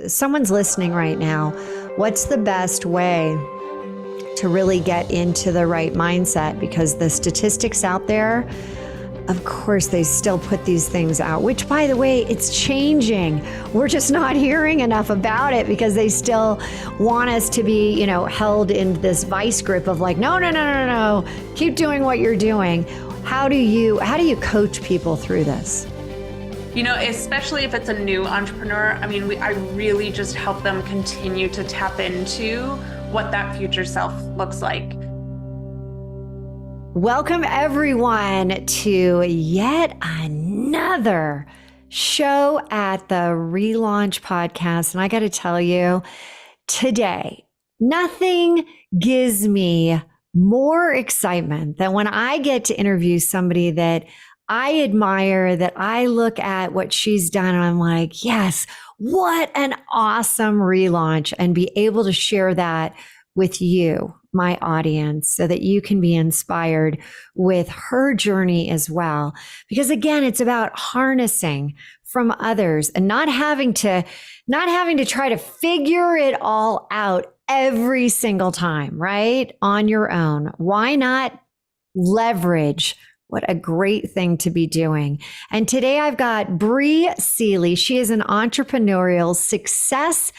Someone's listening right now. What's the best way to really get into the right mindset? Because the statistics out there, of course, they still put these things out, which, by the way, it's changing. We're just not hearing enough about it because they still want us to be, held in this vice grip of like, no, keep doing what you're doing. How do you coach people through this? Especially if it's a new entrepreneur, I really just help them continue to tap into what that future self looks like. Welcome, everyone, to yet another show at the Relaunch podcast. And I got to tell you, today, nothing gives me more excitement than when I get to interview somebody that I admire, that I look at what she's done and I'm like, yes, what an awesome relaunch, and be able to share that with you, my audience, so that you can be inspired with her journey as well. Because again, it's about harnessing from others and not having to try to figure it all out every single time, right? On your own. Why not leverage? What a great thing to be doing. And today I've got Bri Seeley. She is an entrepreneurial success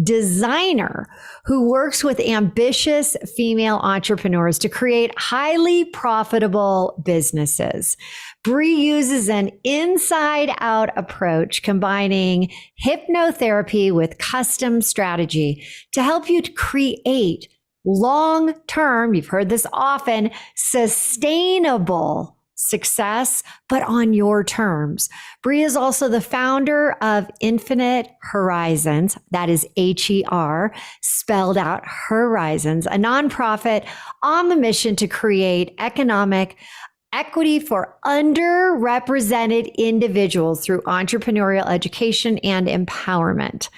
designer who works with ambitious female entrepreneurs to create highly profitable businesses. Bri uses an inside-out approach combining hypnotherapy with custom strategy to help you to create long-term, you've heard this often, sustainable success, but on your terms. Bri is also the founder of Infinite Horizons, that is HER, spelled out Horizons, a nonprofit on the mission to create economic equity for underrepresented individuals through entrepreneurial education and empowerment.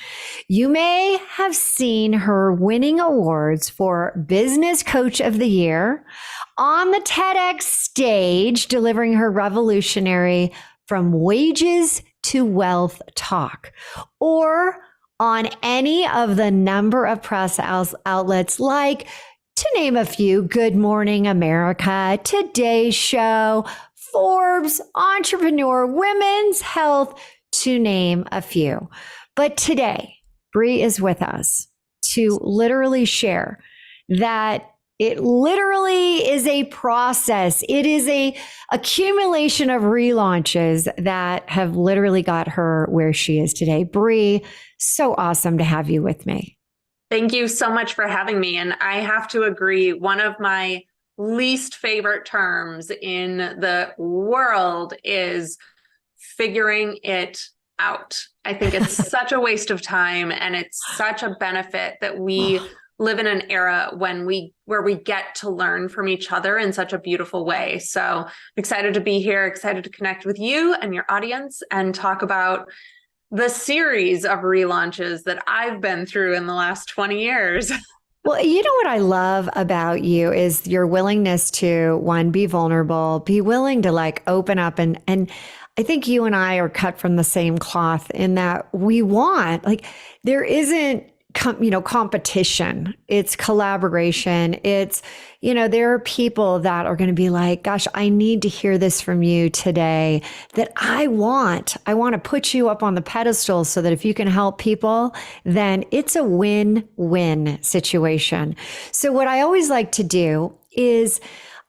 You may have seen her winning awards for Business Coach of the Year, on the TEDx stage, delivering her revolutionary From Wages to Wealth talk, or on any of the number of press outlets like, to name a few, Good Morning America, Today Show, Forbes, Entrepreneur, Women's Health, to name a few. But today, Bri is with us to literally share that it literally is a process. It is a accumulation of relaunches that have literally got her where she is today. Bri, so awesome to have you with me. Thank you so much for having me. And I have to agree, one of my least favorite terms in the world is figuring it out. I think it's such a waste of time, and it's such a benefit that we live in an era where we get to learn from each other in such a beautiful way. So I'm excited to be here, excited to connect with you and your audience and talk about the series of relaunches that I've been through in the last 20 years. Well, you know what I love about you is your willingness to, one, be vulnerable, be willing to open up. And I think you and I are cut from the same cloth in that we want, there isn't, competition. It's collaboration. It's, there are people that are going to be like, gosh, I need to hear this from you today, that I want to put you up on the pedestal so that if you can help people, then it's a win-win situation. So what I always like to do is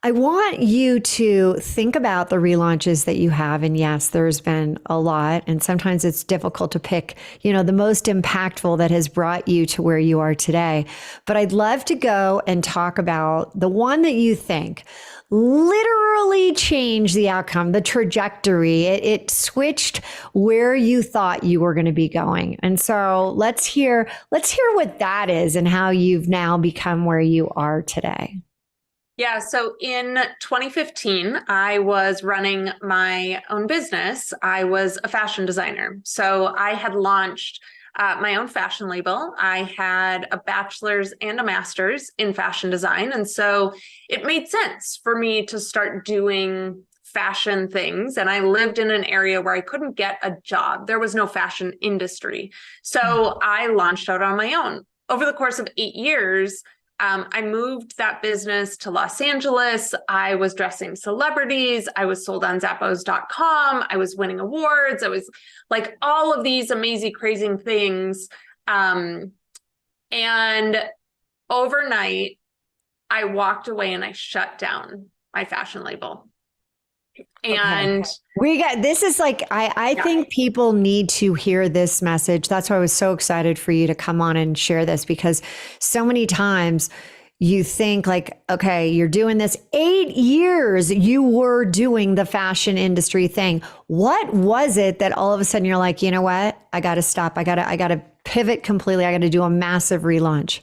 I want you to think about the relaunches that you have. And yes, there's been a lot. And sometimes it's difficult to pick, the most impactful that has brought you to where you are today. But I'd love to go and talk about the one that you think literally changed the outcome, the trajectory. It switched where you thought you were going to be going. And so let's hear what that is and how you've now become where you are today. Yeah. So in 2015, I was running my own business. I was a fashion designer. So I had launched my own fashion label. I had a bachelor's and a master's in fashion design. And so it made sense for me to start doing fashion things. And I lived in an area where I couldn't get a job. There was no fashion industry. So I launched out on my own. Over the course of 8 years, I moved that business to Los Angeles. I was dressing celebrities. I was sold on Zappos.com. I was winning awards. I was like all of these amazing, crazy things. And overnight, I walked away and I shut down my fashion label. And we got, this is like, I think people need to hear this message. That's why I was so excited for you to come on and share this, because so many times you think like, okay, you're doing this 8 years, you were doing the fashion industry thing. What was it that all of a sudden you're like, you know what? I got to stop. I got to pivot completely. I got to do a massive relaunch.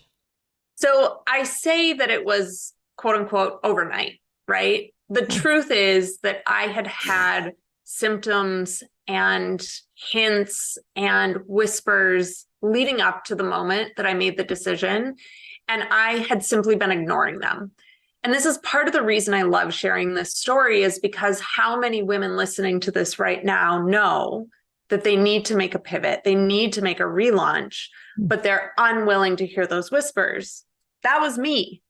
So I say that it was quote unquote overnight, right? The truth is that I had had symptoms and hints and whispers leading up to the moment that I made the decision, and I had simply been ignoring them. And this is part of the reason I love sharing this story, is because how many women listening to this right now know that they need to make a pivot, they need to make a relaunch, but they're unwilling to hear those whispers. That was me.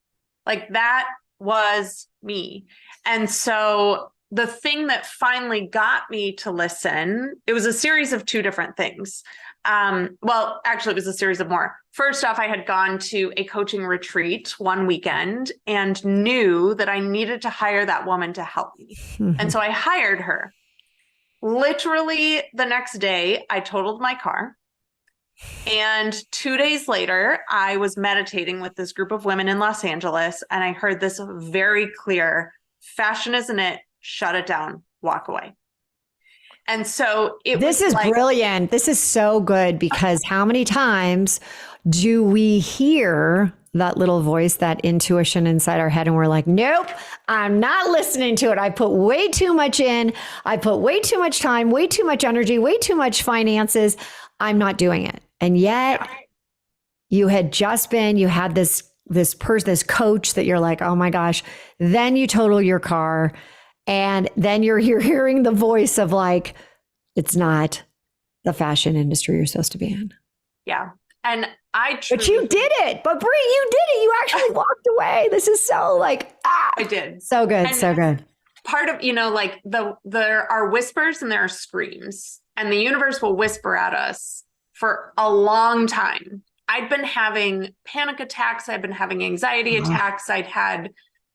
Like, that was me. And so the thing that finally got me to listen, it was a series of 2 different things. Well, actually, it was a series of more. First off, I had gone to a coaching retreat one weekend and knew that I needed to hire that woman to help me. And so I hired her. Literally the next day, I totaled my car. And 2 days later, I was meditating with this group of women in Los Angeles, and I heard this very clear: fashion isn't it, shut it down, walk away. And so this is like, brilliant. This is so good, because how many times do we hear that little voice, that intuition inside our head, and we're like, nope, I'm not listening to it. I put way too much in. I put way too much time, way too much energy, way too much finances. I'm not doing it. And yet you had this coach that you're like, oh my gosh. Then you total your car, and then you're hearing the voice of like, it's not the fashion industry you're supposed to be in. Yeah. And but you did it. But Bri, you did it. You actually walked away. This is so like, I did. So good. And so good. Part of, like there are whispers and there are screams, and the universe will whisper at us for a long time. I'd been having panic attacks. I'd been having anxiety attacks. I'd had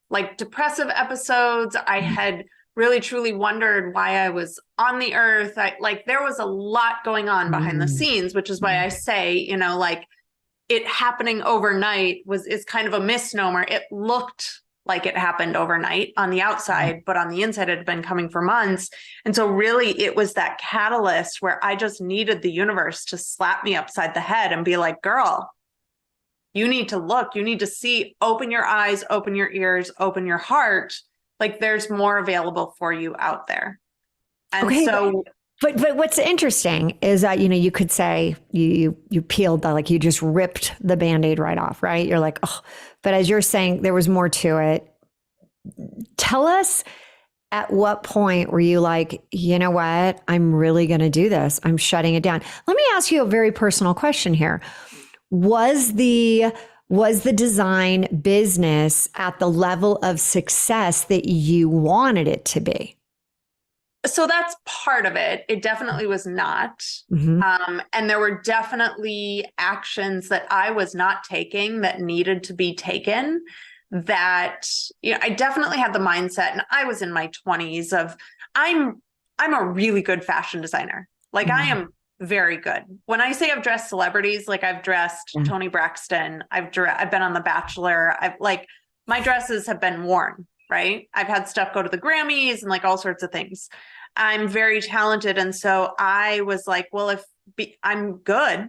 like depressive episodes. I had really truly wondered why I was on the earth. There was a lot going on behind the scenes, which is why I say, like, it happening overnight is kind of a misnomer. It looked like it happened overnight on the outside, but on the inside it had been coming for months. And so really it was that catalyst where I just needed the universe to slap me upside the head and be like, girl, you need to look, you need to see, open your eyes, open your ears, open your heart. Like, there's more available for you out there. And But what's interesting is that, you could say you peeled that, like you just ripped the Band-Aid right off, right? You're like, oh, but as you're saying, there was more to it. Tell us, at what point were you like, you know what? I'm really going to do this. I'm shutting it down. Let me ask you a very personal question here. Was the design business at the level of success that you wanted it to be? So that's part of it. It definitely was not. And there were definitely actions that I was not taking that needed to be taken, that, I definitely had the mindset, and I was in my 20s of, I'm a really good fashion designer. Like, I am very good. When I say I've dressed celebrities, like I've dressed Toni Braxton, I've been on The Bachelor. My dresses have been worn, right? I've had stuff go to the Grammys and like all sorts of things. I'm very talented. And so I was like, well, if I'm good,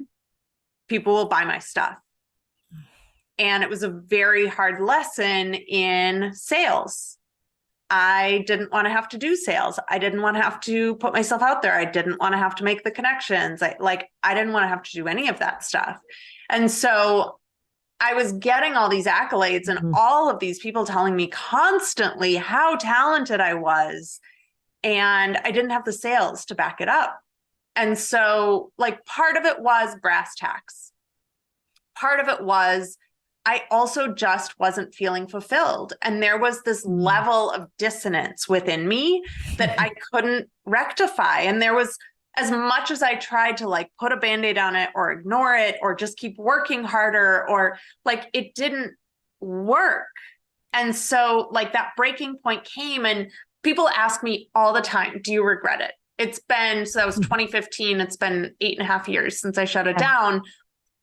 people will buy my stuff. And it was a very hard lesson in sales. I didn't want to have to do sales. I didn't want to have to put myself out there. I didn't want to have to make the connections. I didn't want to have to do any of that stuff. And so I was getting all these accolades and all of these people telling me constantly how talented I was. and I didn't have the sales to back it up. And so like part of it was brass tacks. Part of it was I also just wasn't feeling fulfilled. And there was this level of dissonance within me that I couldn't rectify. And there was, as much as I tried to like put a Band-Aid on it or ignore it or just keep working harder, or like it didn't work. And so like that breaking point came, and people ask me all the time, do you regret it? It's been, so that was 2015. It's been 8.5 years since I shut it down.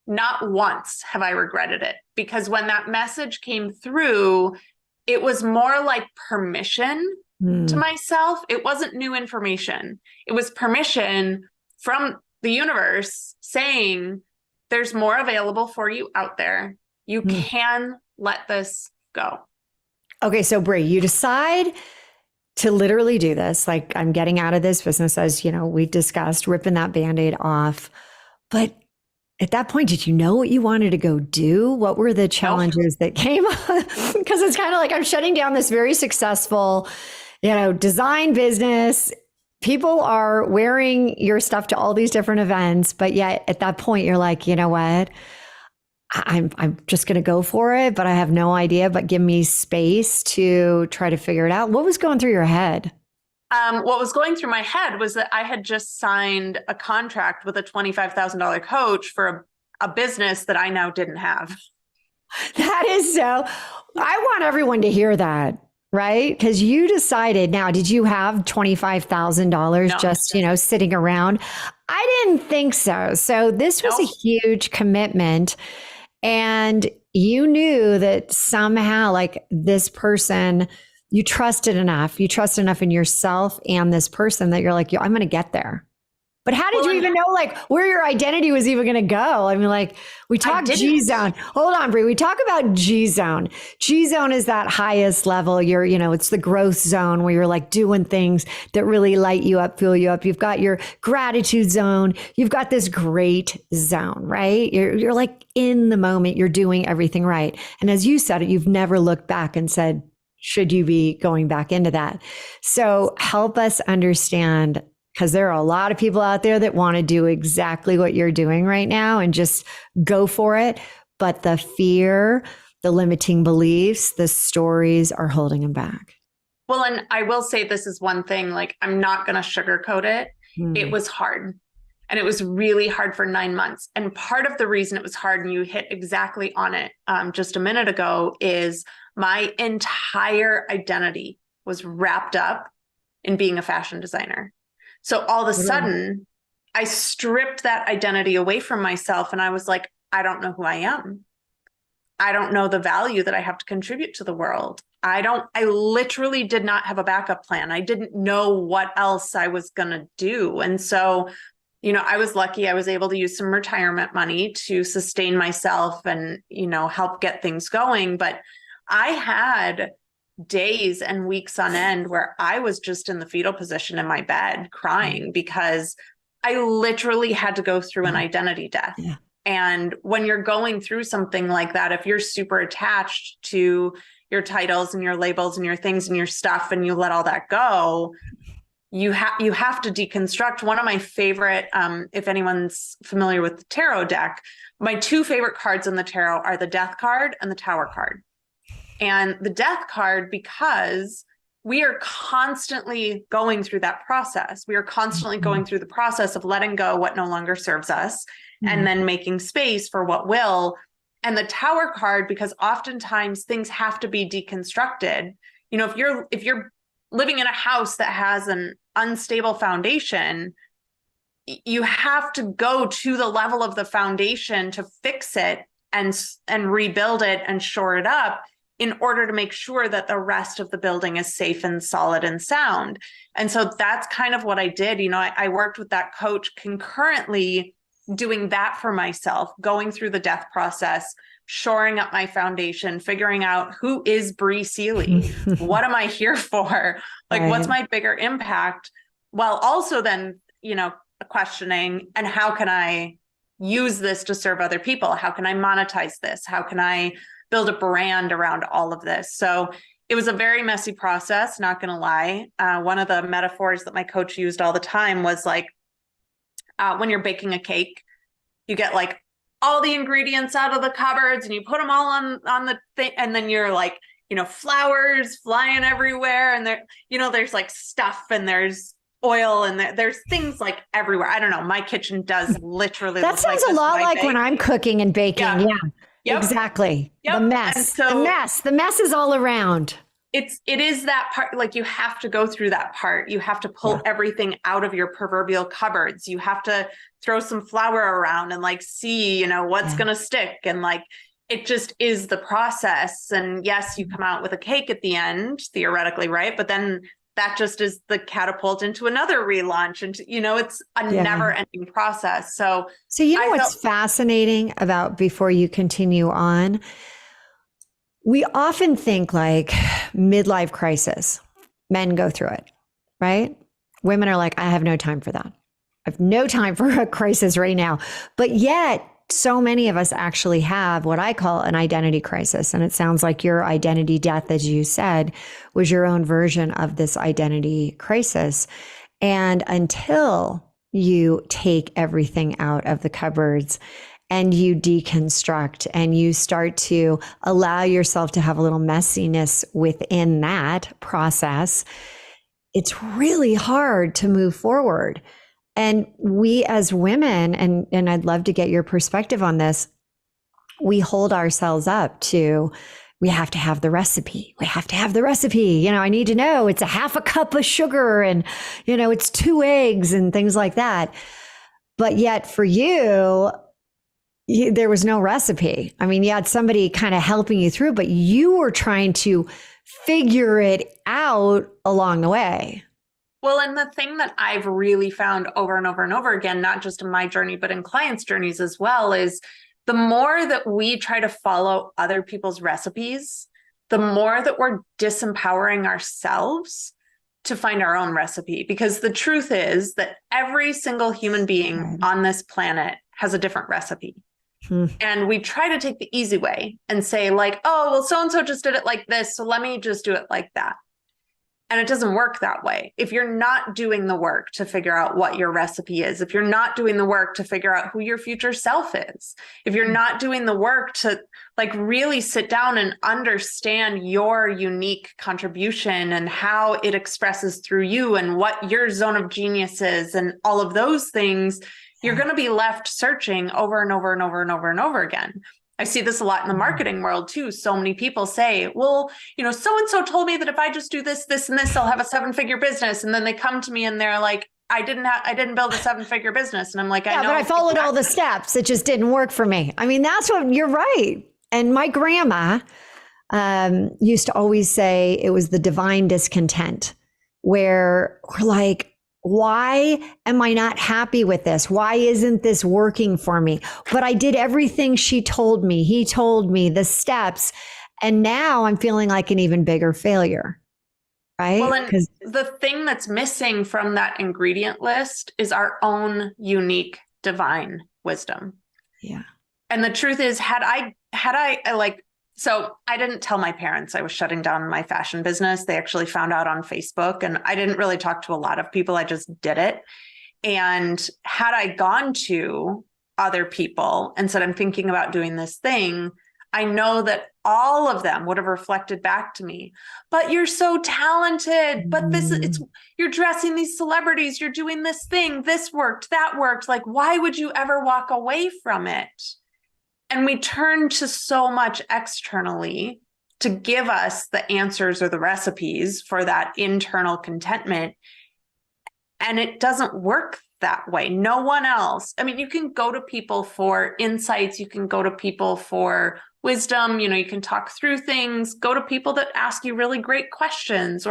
Not once have I regretted it, because when that message came through, it was more like permission to myself. It wasn't new information. It was permission from the universe saying, there's more available for you out there. You can let this go. Okay. So Bri, you decide to literally do this. Like, I'm getting out of this business, as we discussed, ripping that Band-Aid off. But at that point, did you know what you wanted to go do? What were the challenges that came up? Because it's kind of like I'm shutting down this very successful, design business. People are wearing your stuff to all these different events, but yet at that point, you're like, you know what? I'm just going to go for it, but I have no idea. But give me space to try to figure it out. What was going through your head? What was going through my head was that I had just signed a contract with a $25,000 coach for a business that I now didn't have. That is so, I want everyone to hear that, right? Because you decided. Now, did you have $25,000 just, sitting around? I didn't think so. So this was a huge commitment. And you knew that somehow, like, this person, you trusted enough in yourself and this person that you're like, I'm going to get there. But how did you even know like where your identity was even going to go? I mean, like, we talk G zone. Hold on, Bri. We talk about G zone. G zone is that highest level. It's the growth zone where you're like doing things that really light you up, fill you up. You've got your gratitude zone. You've got this great zone, right? You're like in the moment. You're doing everything right. And as you said it, you've never looked back and said, should you be going back into that? So help us understand, because there are a lot of people out there that want to do exactly what you're doing right now and just go for it. But the fear, the limiting beliefs, the stories are holding them back. Well, and I will say this is one thing, like, I'm not going to sugarcoat it. It was hard. And it was really hard for 9 months. And part of the reason it was hard, and you hit exactly on it just a minute ago, is my entire identity was wrapped up in being a fashion designer. So all of a sudden, I stripped that identity away from myself, and I was like, I don't know who I am. I don't know the value that I have to contribute to the world. I literally did not have a backup plan. I didn't know what else I was going to do. And so, I was lucky. I was able to use some retirement money to sustain myself and, help get things going. But I had days and weeks on end where I was just in the fetal position in my bed crying because I literally had to go through an identity death. Yeah. And when you're going through something like that, if you're super attached to your titles and your labels and your things and your stuff, and you let all that go, you have to deconstruct. One of my favorite, if anyone's familiar with the tarot deck, my two favorite cards in the tarot are the Death card and the Tower card. And the Death card, because we are constantly going through that process. We are constantly going through the process of letting go what no longer serves us and then making space for what will. And the Tower card, because oftentimes things have to be deconstructed. If you're living in a house that has an unstable foundation, you have to go to the level of the foundation to fix it and rebuild it and shore it up in order to make sure that the rest of the building is safe and solid and sound. And so that's kind of what I did. I worked with that coach concurrently, doing that for myself, going through the death process, shoring up my foundation, figuring out who is Bri Seeley? What am I here for? Like, what's my bigger impact? While also then, questioning, and how can I use this to serve other people? How can I monetize this? How can I build a brand around all of this? So it was a very messy process, not going to lie. One of the metaphors that my coach used all the time was like, when you're baking a cake, you get like all the ingredients out of the cupboards and you put them all on the thing. And then you're like, flowers flying everywhere. And there, there's like stuff and there's oil and there's things like everywhere. I don't know. My kitchen does literally. That sounds a lot like when I'm cooking and baking. Yeah. Yep. Exactly. Yep. The mess. The mess is all around. It is that part, like you have to go through that part. You have to pull everything out of your proverbial cupboards. You have to throw some flour around and like see, what's going to stick. And like, it just is the process. And yes, you come out with a cake at the end, theoretically, right? But then that just is the catapult into another relaunch. And, it's a never ending process. So what's fascinating about, before you continue on, we often think like midlife crisis, men go through it, right? Women are like, I have no time for that. I have no time for a crisis right now. But yet so many of us actually have what I call an identity crisis. And it sounds like your identity death, as you said, was your own version of this identity crisis. And until you take everything out of the cupboards and you deconstruct and you start to allow yourself to have a little messiness within that process, it's really hard to move forward. And we as women, and I'd love to get your perspective on this, we hold ourselves up to, we have to have the recipe. We have to have the recipe. I need to know it's a half a cup of sugar and, it's 2 eggs and things like that. But yet for you, there was no recipe. I mean, you had somebody kind of helping you through, but you were trying to figure it out along the way. Well, and the thing that I've really found over and over and over again, not just in my journey, but in clients' journeys as well, is the more that we try to follow other people's recipes, the more that we're disempowering ourselves to find our own recipe. Because the truth is that every single human being on this planet has a different recipe. And we try to take the easy way and say like, oh, well, so-and-so just did it like this, so let me just do it like that. And it doesn't work that way. If you're not doing the work to figure out what your recipe is, if you're not doing the work to figure out who your future self is, if you're not doing the work to like really sit down and understand your unique contribution and how it expresses through you and what your zone of genius is and all of those things, you're going to be left searching over and over and over and over and over again. I see this a lot in the marketing world too. So many people say, well, so-and-so told me that if I just do this, this, and this, I'll have a 7-figure business. And then they come to me and they're like, I didn't build a 7-figure business. And I'm like, I know. But I followed all the steps. It just didn't work for me. I mean, that's what you're right. And my grandma used to always say it was the divine discontent, where we're like, why am I not happy with this? Why isn't this working for me? But I did everything she told me. He told me the steps. And now I'm feeling like an even bigger failure. Right? Well, and the thing that's missing from that ingredient list is our own unique divine wisdom. Yeah. And the truth is, so I didn't tell my parents I was shutting down my fashion business. They actually found out on Facebook, and I didn't really talk to a lot of people. I just did it. And had I gone to other people and said, I'm thinking about doing this thing, I know that all of them would have reflected back to me, but you're so talented, but you're dressing these celebrities, you're doing this thing, this worked, that worked. Like, why would you ever walk away from it? And we turn to so much externally to give us the answers or the recipes for that internal contentment. And it doesn't work that way. No one else. I mean, you can go to people for insights. You can go to people for wisdom. You can talk through things, go to people that ask you really great questions,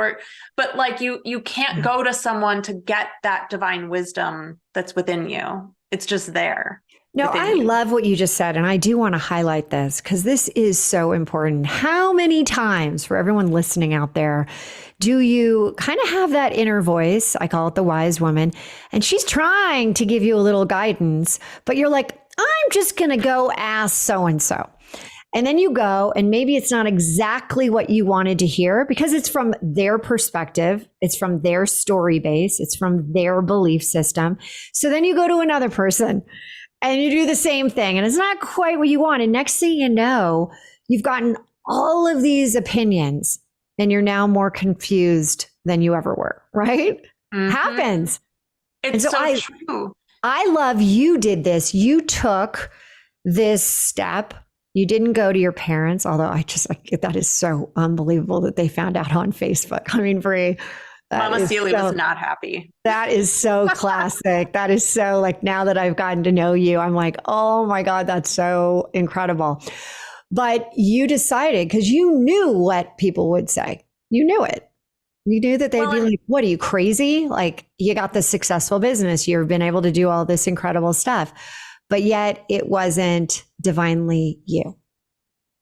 but like you can't go to someone to get that divine wisdom that's within you. It's just there. No, I love what you just said. And I do want to highlight this because this is so important. How many times, for everyone listening out there, do you kind of have that inner voice? I call it the wise woman. And she's trying to give you a little guidance, but you're like, I'm just going to go ask so-and-so. And then you go, and maybe it's not exactly what you wanted to hear because it's from their perspective, it's from their story base, it's from their belief system. So then you go to another person and you do the same thing, and it's not quite what you want. And next thing you know, you've gotten all of these opinions, and you're now more confused than you ever were, right? Mm-hmm. Happens. It's so true. I love you did this. You took this step. You didn't go to your parents, although that is so unbelievable that they found out on Facebook. I mean, Bri, Mama Seeley was not happy. That is so classic. That is so like, now that I've gotten to know you, I'm like, oh my God, that's so incredible. But you decided, because you knew what people would say. You knew it. You knew that they'd be like, what, are you crazy? Like, you got this successful business. You've been able to do all this incredible stuff. But yet it wasn't divinely you.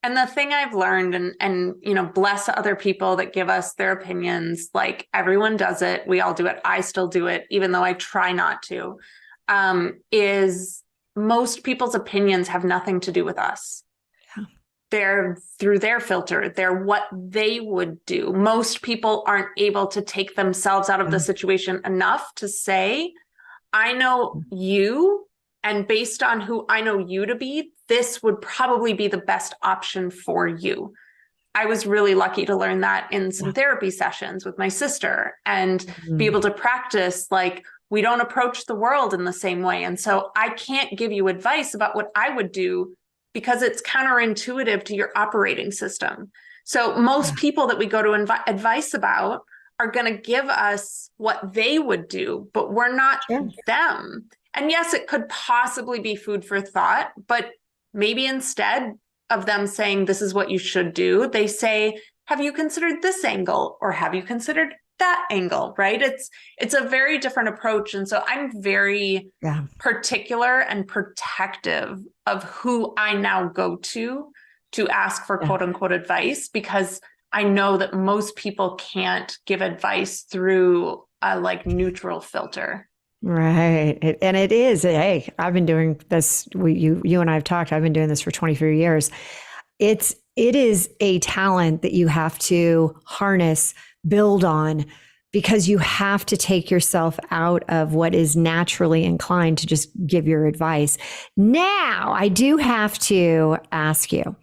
And the thing I've learned, and bless other people that give us their opinions, like everyone does it. We all do it. I still do it, even though I try not to, is most people's opinions have nothing to do with us. Yeah. They're through their filter. They're what they would do. Most people aren't able to take themselves out of the situation enough to say, I know you, and based on who I know you to be, this would probably be the best option for you. I was really lucky to learn that in some therapy sessions with my sister and be able to practice, like, we don't approach the world in the same way. And so I can't give you advice about what I would do because it's counterintuitive to your operating system. So most people that we go to advice about are going to give us what they would do, but we're not them. And yes, it could possibly be food for thought, but maybe instead of them saying, this is what you should do, they say, have you considered this angle? Or have you considered that angle, right? It's a very different approach. And so I'm very particular and protective of who I now go to ask for quote unquote advice, because I know that most people can't give advice through a like neutral filter. Right. And it is, hey, I've been doing this. You and I have talked, I've been doing this for 23 years. It is a talent that you have to harness, build on, because you have to take yourself out of what is naturally inclined to just give your advice. Now, I do have to ask you,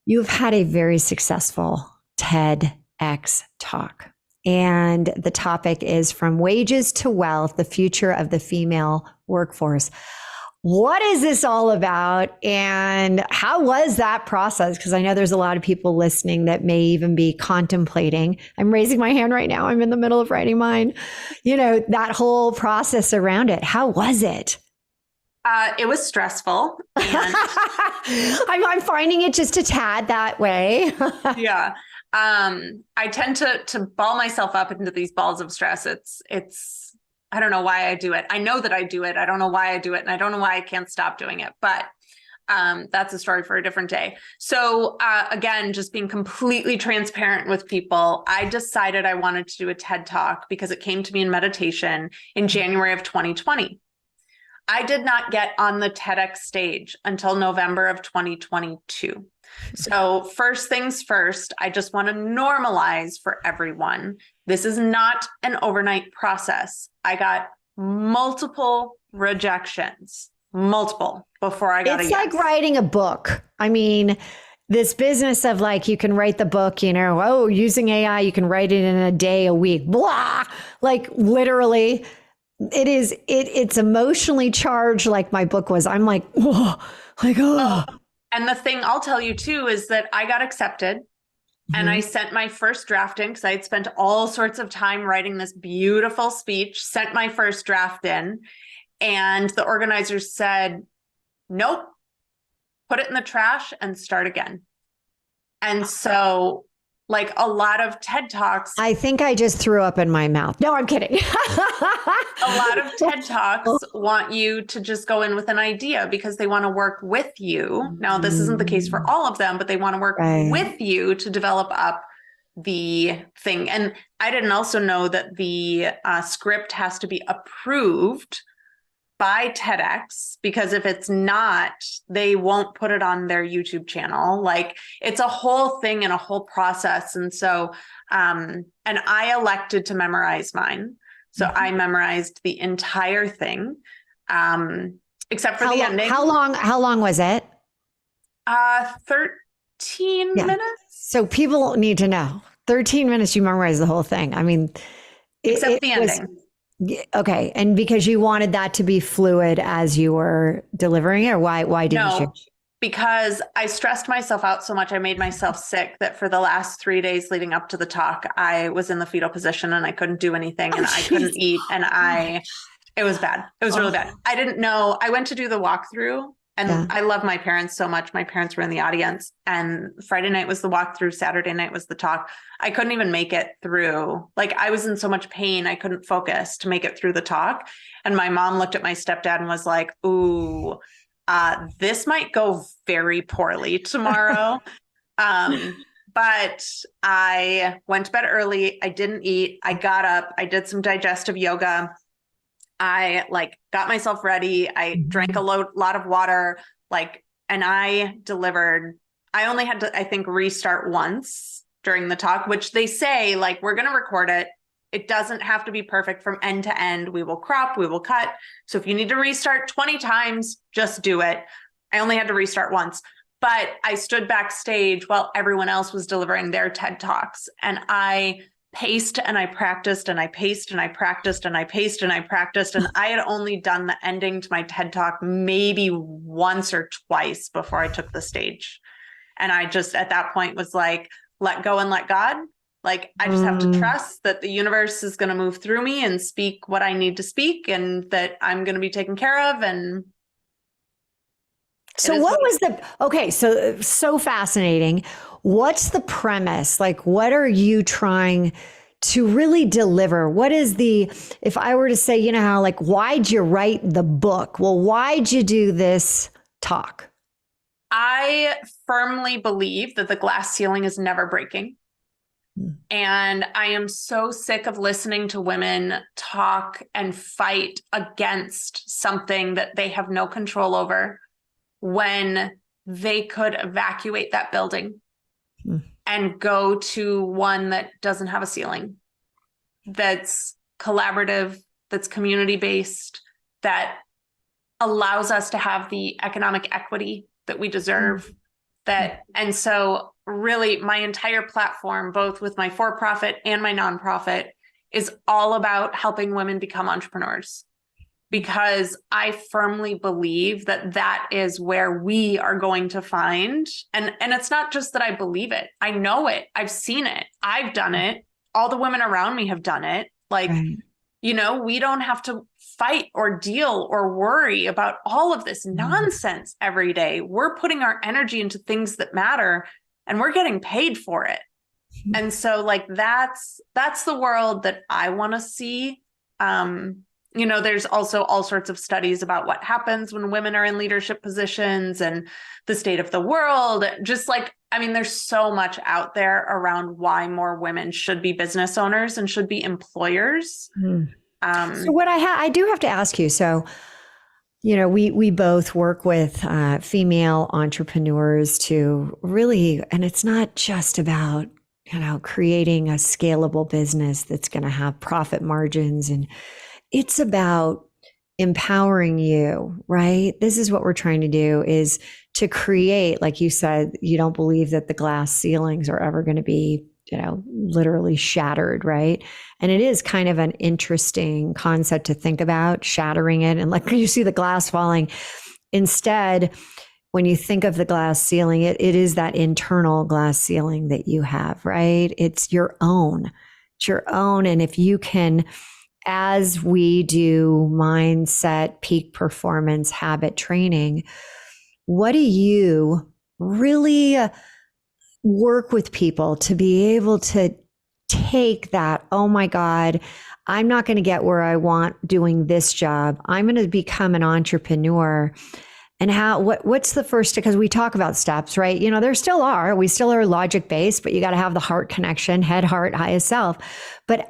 you've had a very successful TEDx talk. And the topic is From Wages to Wealth, the Future of the Female Workforce. What is this all about? And how was that process? Because I know there's a lot of people listening that may even be contemplating. I'm raising my hand right now. I'm in the middle of writing mine. That whole process around it. How was it? It was stressful. And I'm finding it just a tad that way. Yeah. I tend to ball myself up into these balls of stress. It's, I don't know why I do it. I know that I do it. I don't know why I do it. And I don't know why I can't stop doing it, but, that's a story for a different day. So, again, just being completely transparent with people, I decided I wanted to do a TED Talk because it came to me in meditation in January of 2020. I did not get on the TEDx stage until November of 2022. So first things first, I just want to normalize for everyone. This is not an overnight process. I got multiple rejections, before I got a yes. It's like writing a book. I mean, this business of like, you can write the book, using AI, you can write it in a day, a week, blah, like literally. It's emotionally charged like my book was. I'm like, whoa, like, oh. And the thing I'll tell you too is that I got accepted and I sent my first draft in because I had spent all sorts of time writing this beautiful speech, sent my first draft in, and the organizers said, nope, put it in the trash and start again. And so like a lot of TED Talks. I think I just threw up in my mouth. No, I'm kidding. A lot of TED Talks want you to just go in with an idea because they want to work with you. Now, this isn't the case for all of them, but they want to work with you to develop up the thing. And I didn't also know that the script has to be approved by TEDx, because if it's not, they won't put it on their YouTube channel. Like, it's a whole thing and a whole process. And so, and I elected to memorize mine. So I memorized the entire thing, except for the ending. How long was it? 13 minutes. So people need to know, 13 minutes, you memorized the whole thing. I mean, except the ending. Okay. And because you wanted that to be fluid as you were delivering it, or why didn't you? Because I stressed myself out so much. I made myself sick that for the last 3 days leading up to the talk, I was in the fetal position and I couldn't do anything and I couldn't eat. And it was bad. It was really bad. I didn't know. I went to do the walkthrough. And I love my parents so much. My parents were in the audience, and Friday night was the walkthrough. Saturday night was the talk. I couldn't even make it through. Like, I was in so much pain. I couldn't focus to make it through the talk. And my mom looked at my stepdad and was like, ooh, this might go very poorly tomorrow. But I went to bed early. I didn't eat. I got up. I did some digestive yoga. I got myself ready. I drank a lot of water, and I delivered. I only had to, I think, restart once during the talk, which they say, we're going to record it. It doesn't have to be perfect from end to end. We will crop, we will cut. So if you need to restart 20 times, just do it. I only had to restart once, but I stood backstage while everyone else was delivering their TED Talks, and I paced and I practiced and I paced and I practiced and I paced and I practiced. And I had only done the ending to my TED Talk maybe once or twice before I took the stage. And I just, at that point, was like, let go and let God. I just have to trust that the universe is going to move through me and speak what I need to speak, and that I'm going to be taken care of. And so what was okay. So fascinating. What's the premise? What are you trying to really deliver? What is if I were to say, how, why'd you write the book? Well, why'd you do this talk? I firmly believe that the glass ceiling is never breaking. And I am so sick of listening to women talk and fight against something that they have no control over, when they could evacuate that building and go to one that doesn't have a ceiling, that's collaborative, that's community-based, that allows us to have the economic equity that we deserve. And so really my entire platform, both with my for-profit and my nonprofit, is all about helping women become entrepreneurs. Because I firmly believe that that is where we are going to find, and it's not just that I believe it, I know it, I've seen it, I've done it, all the women around me have done it. We don't have to fight or deal or worry about all of this nonsense every day. We're putting our energy into things that matter, and we're getting paid for it. And so that's the world that I want to see. There's also all sorts of studies about what happens when women are in leadership positions and the state of the world. There's so much out there around why more women should be business owners and should be employers. So what I do have to ask you, we both work with female entrepreneurs to really, and it's not just about, creating a scalable business that's going to have profit margins, and it's about empowering you, right? This is what we're trying to do, is to create, like you said, you don't believe that the glass ceilings are ever going to be, literally shattered, right? And it is kind of an interesting concept to think about, shattering it. And you see the glass falling. Instead, when you think of the glass ceiling, it is that internal glass ceiling that you have, right? It's your own. It's your own. And if you can, as we do mindset, peak performance, habit training, what do you really work with people to be able to take that, oh my God, I'm not going to get where I want doing this job. I'm going to become an entrepreneur. And what's the first, because we talk about steps, right? We still are logic based, but you got to have the heart connection, head, heart, highest self. But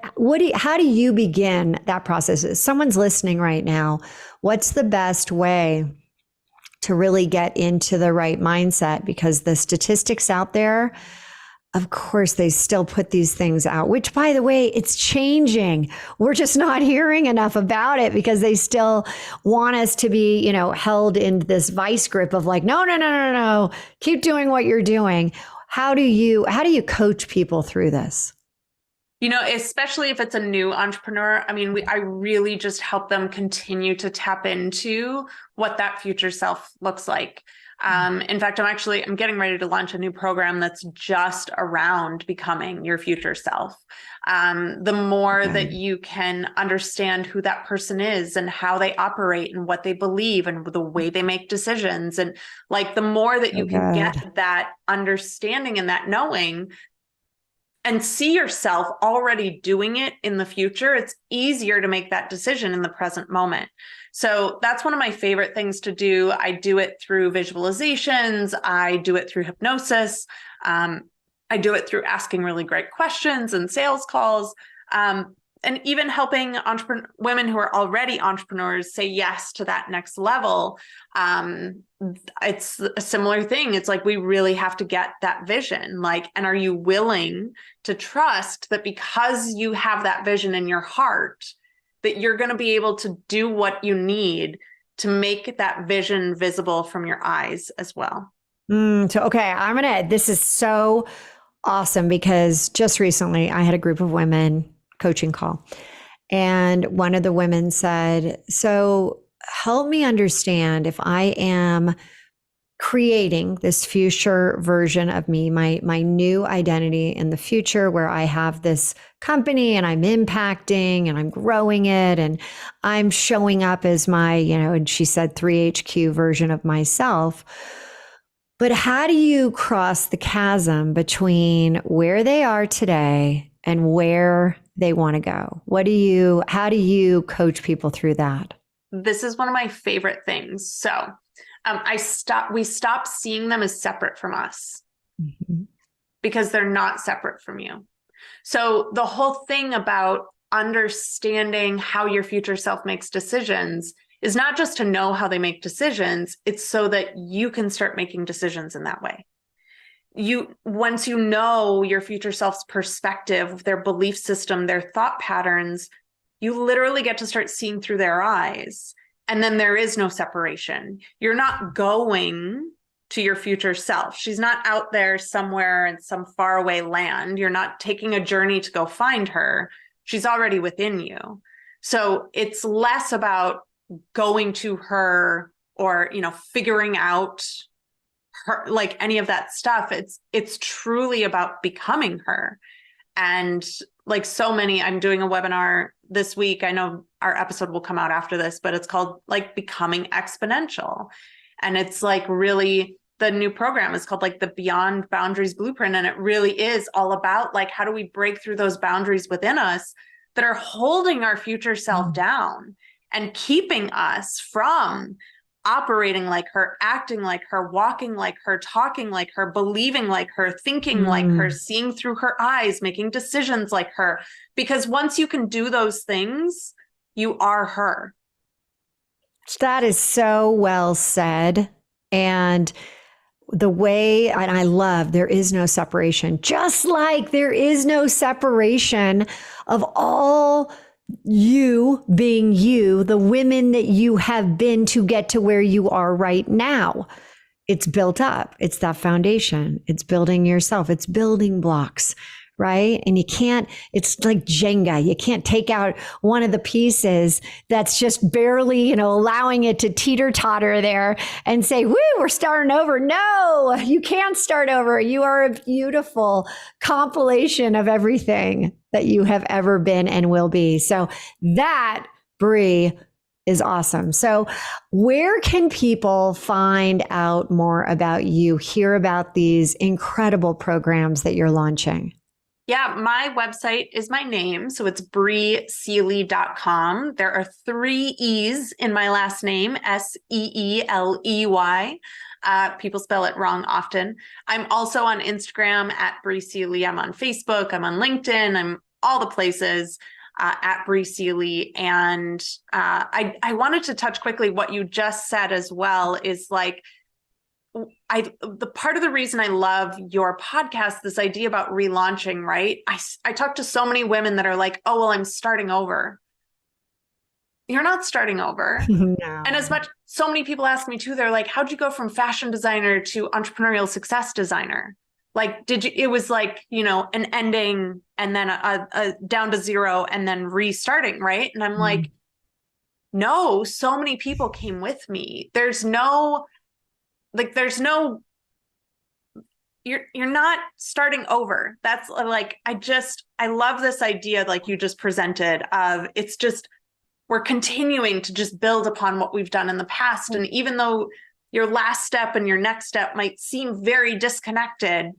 how do you begin that process? If someone's listening right now, what's the best way to really get into the right mindset? Because the statistics out there, of course, they still put these things out, which, by the way, it's changing. We're just not hearing enough about it because they still want us to be, held in this vice grip of like, no, no, no, no, no, keep doing what you're doing. How do you coach people through this? Especially if it's a new entrepreneur, I really just help them continue to tap into what that future self looks like. In fact, I'm getting ready to launch a new program that's just around becoming your future self. The more that you can understand who that person is and how they operate and what they believe and the way they make decisions, and like the more that you can get that understanding and that knowing, and see yourself already doing it in the future, it's easier to make that decision in the present moment. So that's one of my favorite things to do. I do it through visualizations. I do it through hypnosis. I do it through asking really great questions and sales calls. And even helping women who are already entrepreneurs say yes to that next level. It's a similar thing. It's like, we really have to get that vision. And are you willing to trust that because you have that vision in your heart, that you're going to be able to do what you need to make that vision visible from your eyes as well? This is so awesome, because just recently I had a group of women coaching call. And one of the women said, so help me understand, if I am creating this future version of me, my new identity in the future, where I have this company and I'm impacting and I'm growing it and I'm showing up as my, and she said 3HQ version of myself. But how do you cross the chasm between where they are today and where they want to go? How do you coach people through that? This is one of my favorite things. So we stop seeing them as separate from us, because they're not separate from you. So the whole thing about understanding how your future self makes decisions is not just to know how they make decisions. It's so that you can start making decisions in that way. Once you know your future self's perspective, their belief system, their thought patterns, you literally get to start seeing through their eyes. And then there is no separation. You're not going to your future self. She's not out there somewhere in some faraway land. You're not taking a journey to go find her. She's already within you. So it's less about going to her or, figuring out her, like any of that stuff. It's truly about becoming her. And like so many, I'm doing a webinar this week. I know our episode will come out after this, but it's called like Becoming Exponential. And it's like really, the new program is called like the Beyond Boundaries Blueprint. And it really is all about like, how do we break through those boundaries within us that are holding our future self down and keeping us from operating like her, acting like her, walking like her, talking like her, believing like her, thinking like her, seeing through her eyes, making decisions like her. Because once you can do those things, you are her. That is so well said. And I love, there is no separation, just like there is no separation of all you being you, the women that you have been to get to where you are right now. It's built up. It's that foundation. It's building yourself. It's building blocks, right? And it's like Jenga. You can't take out one of the pieces that's just barely, allowing it to teeter totter there and say, woo, we're starting over. No, you can't start over. You are a beautiful compilation of everything that you have ever been and will be. So that, Bri, is awesome. So where can people find out more about you, hear about these incredible programs that you're launching? Yeah, my website is my name. So it's briseeley.com. There are 3 E's in my last name, Seeley. People spell it wrong often. I'm also on Instagram at Bri Seeley. I'm on Facebook. I'm on LinkedIn. I'm all the places at Bri Seeley. And I wanted to touch quickly what you just said as well is like, the part of the reason I love your podcast, this idea about relaunching, right? I talk to so many women that are like, oh, well, I'm starting over. You're not starting over. No. And so many people ask me too, they're like, how'd you go from fashion designer to entrepreneurial success designer? Like, it was like, an ending and then a down to zero and then restarting, right? And I'm like, no, so many people came with me. You're not starting over. That's like, I love this idea like you just presented of we're continuing to just build upon what we've done in the past. And even though your last step and your next step might seem very disconnected,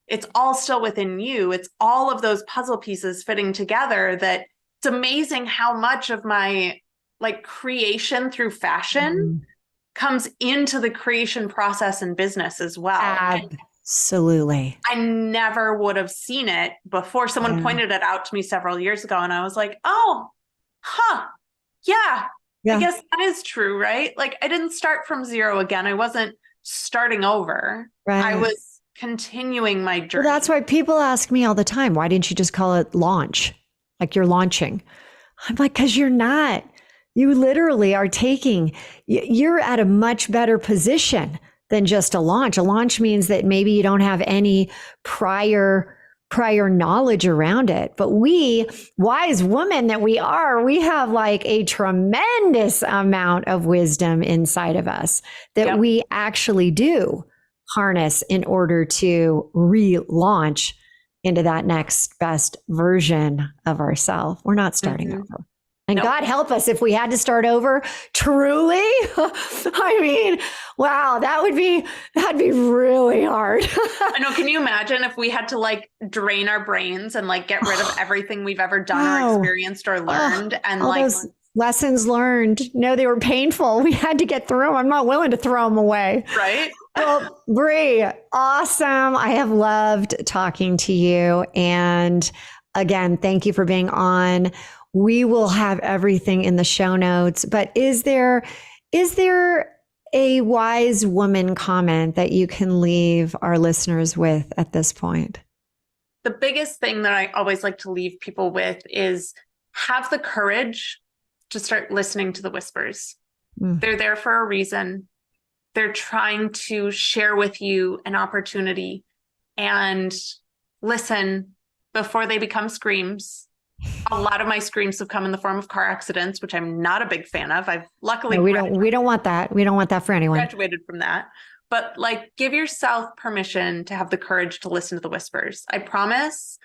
it's all still within you. It's all of those puzzle pieces fitting together that it's amazing how much of my like creation through fashion comes into the creation process in business as well. Absolutely. I never would have seen it before. Someone pointed it out to me several years ago, and I was like, oh, yeah, I guess that is true, right? Like I didn't start from zero again. I wasn't starting over. Right. I was continuing my journey. Well, that's why people ask me all the time, why didn't you just call it launch? Like you're launching. I'm like, because you're not. You literally are you're at a much better position than just a launch. A launch means that maybe you don't have any prior knowledge around it. But we, wise women that we are, we have like a tremendous amount of wisdom inside of us that we actually do harness in order to relaunch into that next best version of ourselves. We're not starting over. And God help us if we had to start over. Truly, I mean, wow, that'd be really hard. I know. Can you imagine if we had to like drain our brains and like get rid of everything we've ever done or experienced or learned and all like those lessons learned? No, they were painful. We had to get through them. I'm not willing to throw them away. Right. Well, Bri, awesome. I have loved talking to you. And again, thank you for being on. We will have everything in the show notes, but is there a wise woman comment that you can leave our listeners with at this point? The biggest thing that I always like to leave people with is have the courage to start listening to the whispers. They're there for a reason. They're trying to share with you an opportunity, and listen before they become screams. A lot of my screams have come in the form of car accidents, which I'm not a big fan of. I've luckily we don't want that. We don't want that for anyone. Graduated from that. But like, give yourself permission to have the courage to listen to the whispers. I promise.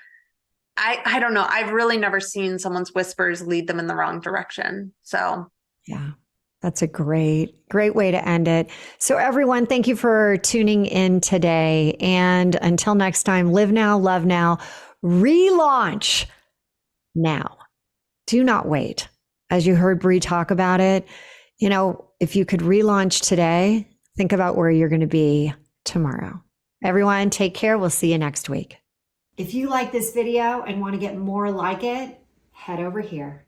I don't know. I've really never seen someone's whispers lead them in the wrong direction. So yeah, that's a great way to end it. So everyone, thank you for tuning in today. And until next time, live now, love now, relaunch now. Do not wait. As you heard Bri talk about it, if you could relaunch today, think about where you're going to be tomorrow. Everyone, take care. We'll see you next week. If you like this video and want to get more like it, head over here.